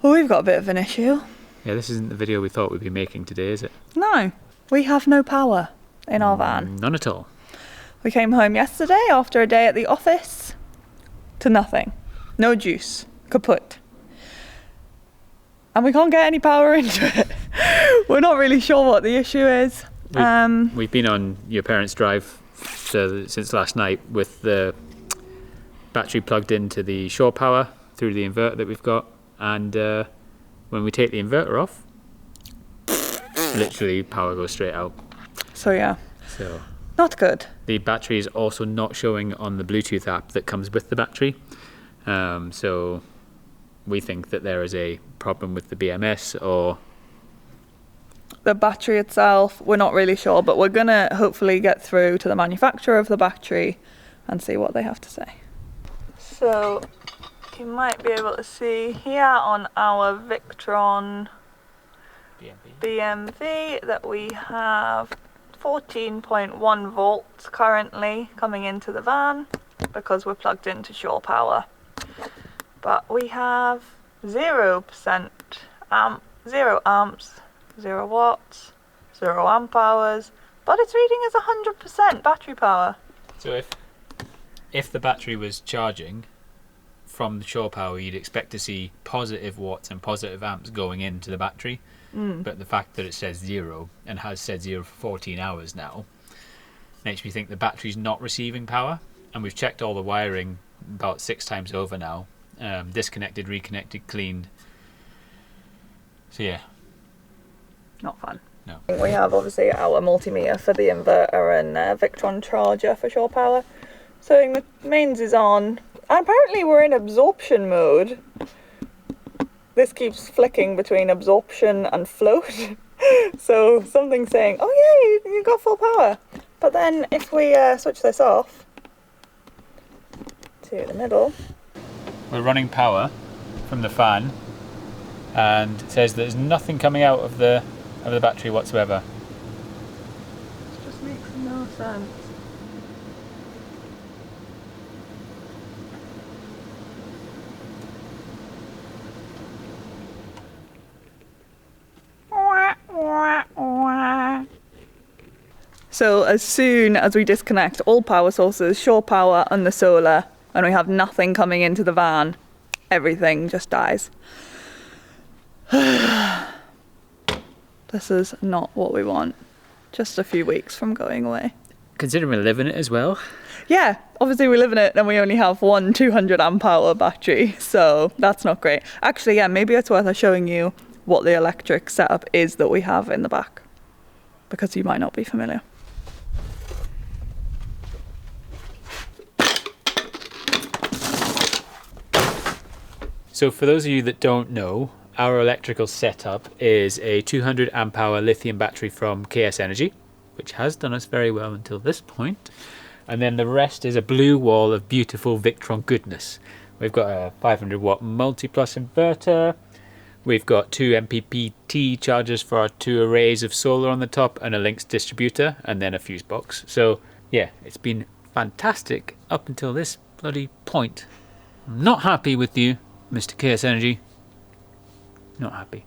Well, we've got a bit of an issue. Yeah, this isn't the video we thought we'd be making today, is it? No, we have no power in our van. None at all. We came home yesterday after a day at the office to nothing. No juice. Kaput. And we can't get any power into it. We're not really sure what the issue is. We've been on your parents' drive since last night with the battery plugged into the shore power through the inverter that we've got, and when we take the inverter off, literally power goes straight out. So yeah, so not good. The battery is also not showing on the Bluetooth app that comes with the battery, so we think that there is a problem with the BMS or the battery itself. We're not really sure, but we're gonna hopefully get through to the manufacturer of the battery and see what they have to say. So you might be able to see here on our Victron BMV that we have 14.1 volts currently coming into the van because we're plugged into shore power. But we have 0% amp, 0 amps, 0 watts, 0 amp hours, but it's reading as 100% battery power. So if the battery was charging from the shore power, you'd expect to see positive watts and positive amps going into the battery. But the fact that it says 0 and has said 0 for 14 hours now makes me think the battery's not receiving power. And we've checked all the wiring about 6 times over now. Disconnected, reconnected, cleaned. So yeah. Not fun. No. We have obviously our multimeter for the inverter and Victron charger for shore power. So the mains is on. And apparently we're in absorption mode. This keeps flicking between absorption and float. So something's saying, oh yeah, you got full power. But then if we switch this off to the middle. We're running power from the fan, and it says there's nothing coming out of the battery whatsoever. It just makes no sense. So as soon as we disconnect all power sources, shore power and the solar, and we have nothing coming into the van, everything just dies. This is not what we want. Just a few weeks from going away. Considering we live in it as well. Yeah, obviously we live in it and we only have one 200 amp hour battery, so that's not great. Actually, yeah, maybe it's worth us showing you what the electric setup is that we have in the back, because you might not be familiar. So for those of you that don't know, our electrical setup is a 200 amp hour lithium battery from KS Energy, which has done us very well until this point. And then the rest is a blue wall of beautiful Victron goodness. We've got a 500 watt multi-plus inverter. We've got 2 MPPT chargers for our 2 arrays of solar on the top, and a Lynx distributor, and then a fuse box. So yeah, it's been fantastic up until this bloody point. I'm not happy with you, Mr. KS Energy. Not happy.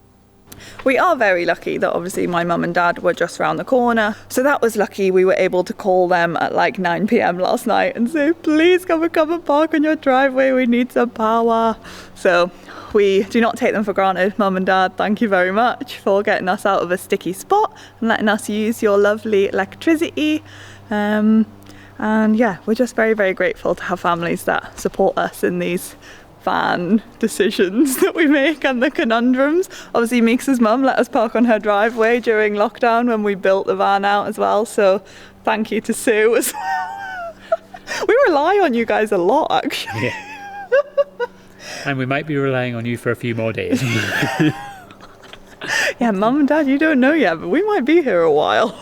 We are very lucky that obviously my mum and dad were just round the corner. So that was lucky. We were able to call them at like 9 p.m. last night and say, please come and park on your driveway. We need some power. So we do not take them for granted. Mum and dad, thank you very much for getting us out of a sticky spot and letting us use your lovely electricity. And yeah, we're just very, very grateful to have families that support us in these van decisions that we make and the conundrums. Obviously Meeks' mum let us park on her driveway during lockdown when we built the van out as well, so thank you to Sue as well. We rely on you guys a lot, actually. Yeah. And we might be relying on you for a few more days. Yeah, mum and dad, you don't know yet, but we might be here a while.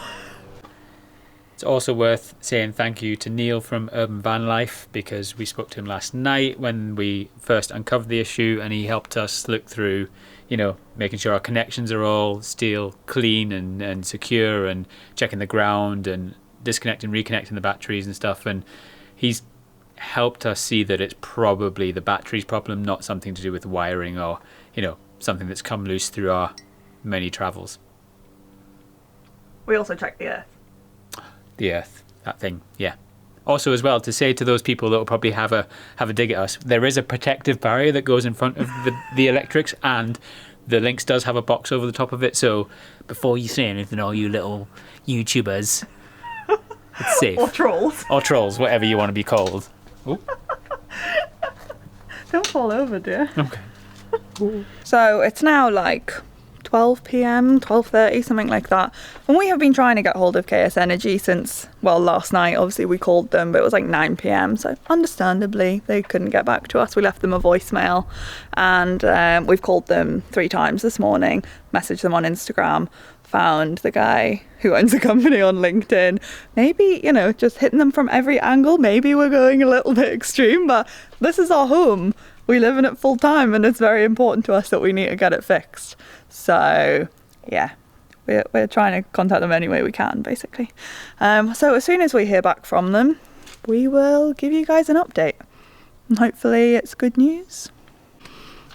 It's also worth saying thank you to Neil from VanLife, because we spoke to him last night when we first uncovered the issue, and he helped us look through, you know, making sure our connections are all still clean and secure, and checking the ground and disconnecting, reconnecting the batteries and stuff. And he's helped us see that it's probably the battery's problem, not something to do with wiring or, you know, something that's come loose through our many travels. We also checked the earth. The earth, that thing, yeah. Also, as well, to say to those people that will probably have a dig at us, there is a protective barrier that goes in front of the electrics, and the Lynx does have a box over the top of it. So before you say anything, all you little YouTubers, it's safe. Or trolls. Or trolls, whatever you want to be called. Ooh. Don't fall over, dear. Okay. So it's now like 12 p.m, 12:30, something like that. And we have been trying to get hold of KS Energy since, well, last night. Obviously, we called them, but it was like 9 p.m. So understandably, they couldn't get back to us. We left them a voicemail, and we've called them 3 times this morning, messaged them on Instagram, found the guy who owns the company on LinkedIn. Maybe, you know, just hitting them from every angle. Maybe we're going a little bit extreme, but this is our home. We live in it full time, and it's very important to us that we need to get it fixed. So, yeah, we're trying to contact them any way we can, basically. So as soon as we hear back from them, we will give you guys an update. And hopefully it's good news.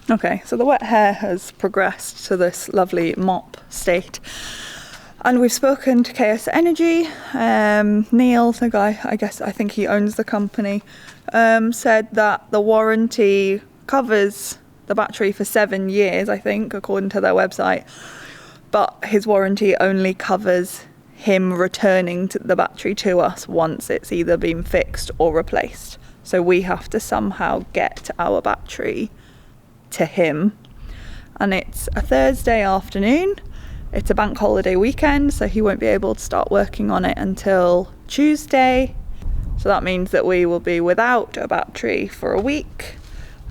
Okay, so the wet hair has progressed to this lovely mop state. And we've spoken to KS Energy. Neil, the guy, I think he owns the company, said that the warranty covers the battery for 7 years, I think, according to their website. But his warranty only covers him returning the battery to us once it's either been fixed or replaced. So we have to somehow get our battery to him. And it's a Thursday afternoon. It's a bank holiday weekend, so he won't be able to start working on it until Tuesday. So that means that we will be without a battery for a week.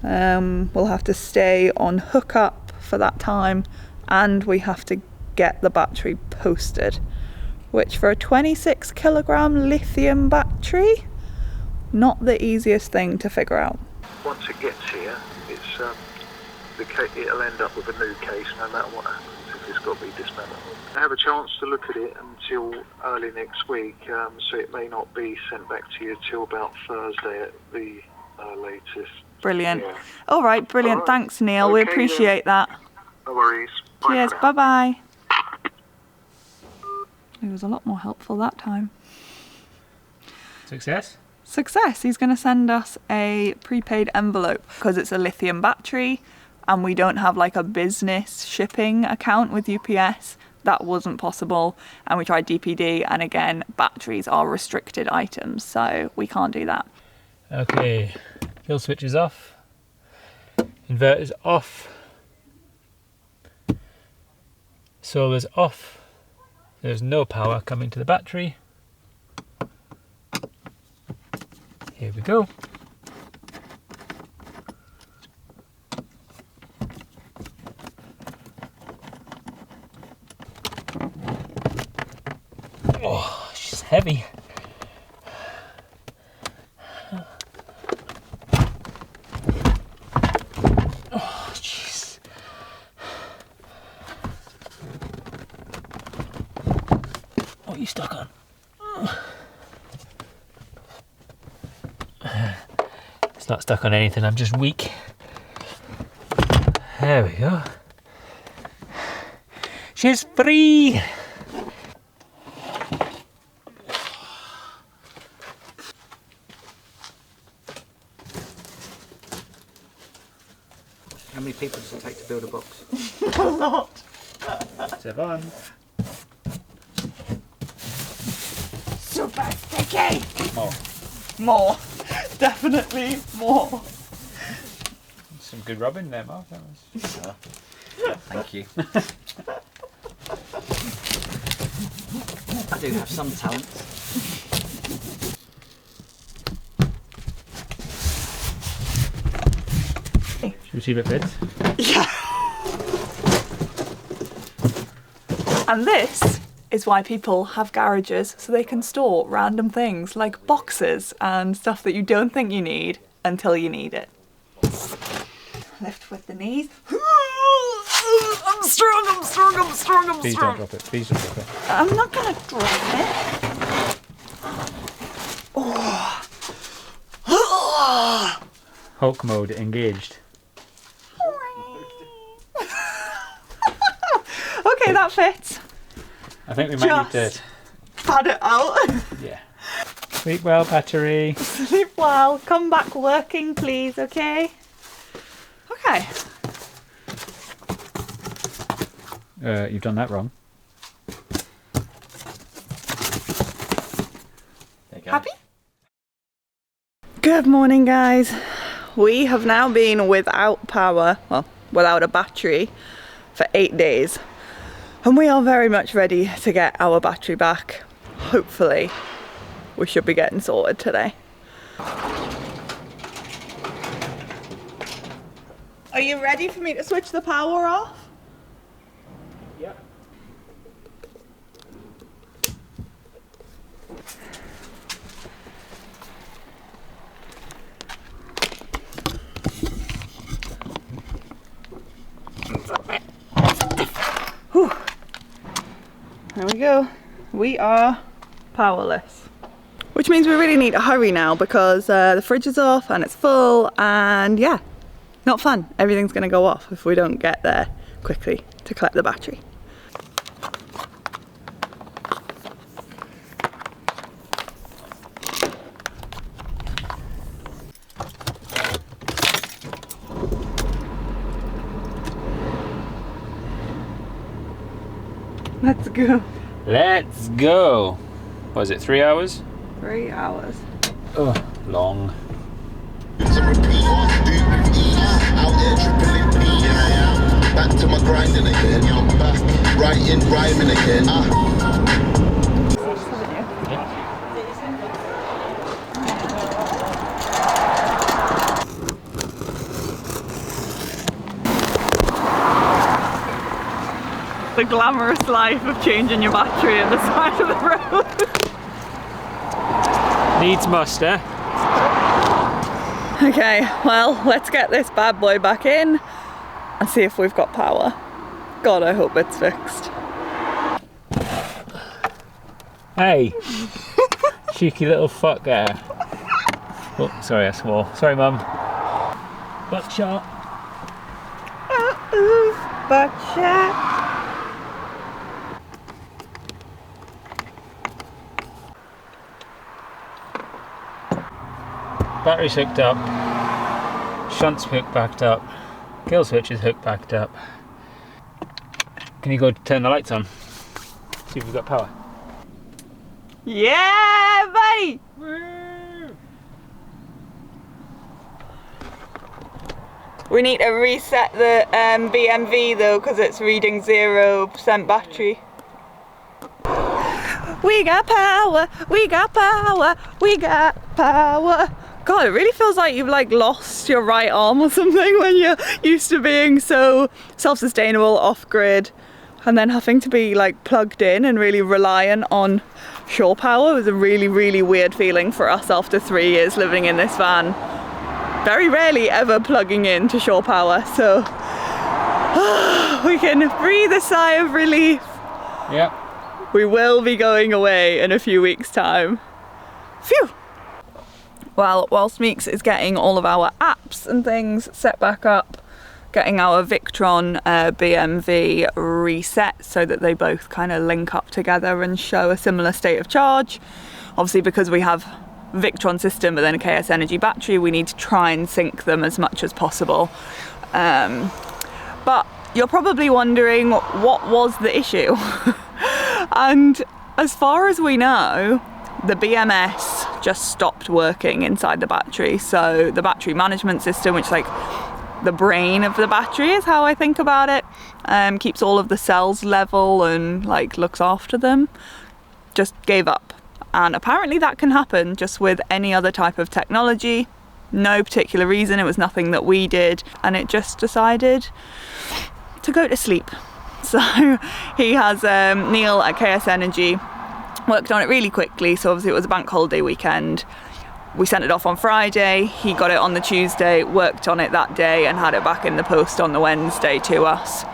We'll have to stay on hookup for that time, and we have to get the battery posted, which for a 26 kilogram lithium battery, not the easiest thing to figure out. Once it gets here, it'll end up with a new case no matter what happens if it's got to be dismantled. I have a chance to look at it until early next week, so it may not be sent back to you till about Thursday at the latest. Brilliant. Yeah. All right, brilliant. All right. Thanks, Neil. We Okay, appreciate that. No worries. Bye Cheers. for now. Bye-bye. He was a lot more helpful that time. Success? Success. He's going to send us a prepaid envelope because it's a lithium battery and we don't have like a business shipping account with UPS. That wasn't possible, and we tried DPD, and again, batteries are restricted items, so we can't do that. Okay, fuel switch is off, inverter's off, solar's off, there's no power coming to the battery. Here we go. Oh, she's heavy. Oh, jeez. What are you stuck on? It's not stuck on anything, I'm just weak. There we go. She's free! How many people does it take to build a box? A lot. 7. Super sticky. More. More. Definitely more. Some good rubbing there, Mark. That was... Thank you. I do have some talent. Should we see if it fits? Yeah. And this is why people have garages, so they can store random things like boxes and stuff that you don't think you need until you need it. Lift with the knees. I'm strong, I'm strong, I'm strong, I'm Please strong. don't drop it. Please don't drop it. I'm not gonna drop it. Oh. Hulk mode engaged. Okay, that fits. I think we might need Just to... pad it out. Yeah. Sleep well, battery. Sleep well. Come back working, please, okay? Okay. You've done that wrong. There you go. Happy? Good morning, guys. We have now been without power, well, without a battery for 8 days. And we are very much ready to get our battery back. Hopefully, we should be getting sorted today. Are you ready for me to switch the power off? Yep. Whew. There we go. We are powerless. Which means we really need to hurry now because the fridge is off and it's full, and yeah, not fun. Everything's gonna go off if we don't get there quickly to collect the battery. Let's go. Let's go. Was it 3 hours? 3 hours. Oh, long. Back to my grinding again, yo, I'm back, writing, rhyming again. The glamorous life of changing your battery on the side of the road. Needs must, eh? Okay, well, let's get this bad boy back in and see if we've got power. God, I hope it's fixed. Hey! Cheeky little fucker. Oh, sorry, I swore. Sorry, Mum. Buckshot. Ooh, buckshot. Battery's hooked up. Shunt's hooked backed up. Kill switch is hooked backed up. Can you go turn the lights on? See if we've got power. Yeah, buddy! Woo! We need to reset the BMV though, because it's reading 0% battery. We got power, we got power, we got power. God, it really feels like you've like lost your right arm or something when you're used to being so self-sustainable, off-grid, and then having to be like plugged in and really reliant on shore power was a really, really weird feeling for us after 3 years living in this van. Very rarely ever plugging in to shore power, so we can breathe a sigh of relief. Yep. We will be going away in a few weeks' time. Phew! Well, whilst Meeks is getting all of our apps and things set back up, getting our Victron BMV reset so that they both kind of link up together and show a similar state of charge. Obviously, because we have Victron system but then a KS Energy battery, we need to try and sync them as much as possible. But you're probably wondering, what was the issue? And as far as we know, the BMS just stopped working inside the battery. So the battery management system, which is like the brain of the battery is how I think about it, keeps all of the cells level and like looks after them, just gave up. And apparently that can happen just with any other type of technology. No particular reason, it was nothing that we did, and it just decided to go to sleep. So he has Neil at KS Energy worked on it really quickly. So obviously it was a bank holiday weekend. We sent it off on Friday, he got it on the Tuesday, worked on it that day and had it back in the post on the Wednesday to us.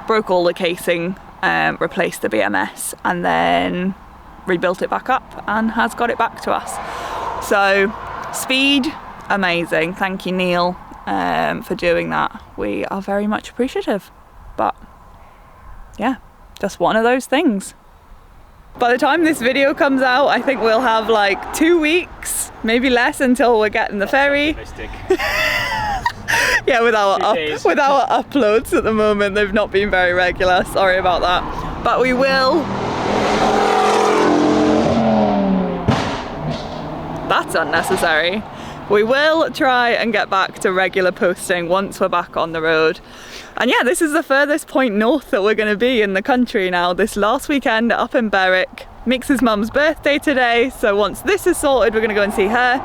Broke all the casing, replaced the BMS, and then rebuilt it back up and has got it back to us. So speed, amazing. Thank you, Neil, for doing that. We are very much appreciative. But yeah, just one of those things. By the time this video comes out, I think we'll have like 2 weeks, maybe less, until we're getting the ferry. Yeah, with our uploads at the moment, they've not been very regular. Sorry about that. But we will. That's unnecessary. We will try and get back to regular posting once we're back on the road. And yeah, this is the furthest point north that we're going to be in the country now. This last weekend up in Berwick. Meeks' mum's birthday today, so once this is sorted, we're going to go and see her.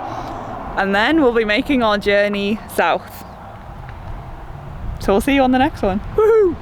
And then we'll be making our journey south. So we'll see you on the next one. Woohoo!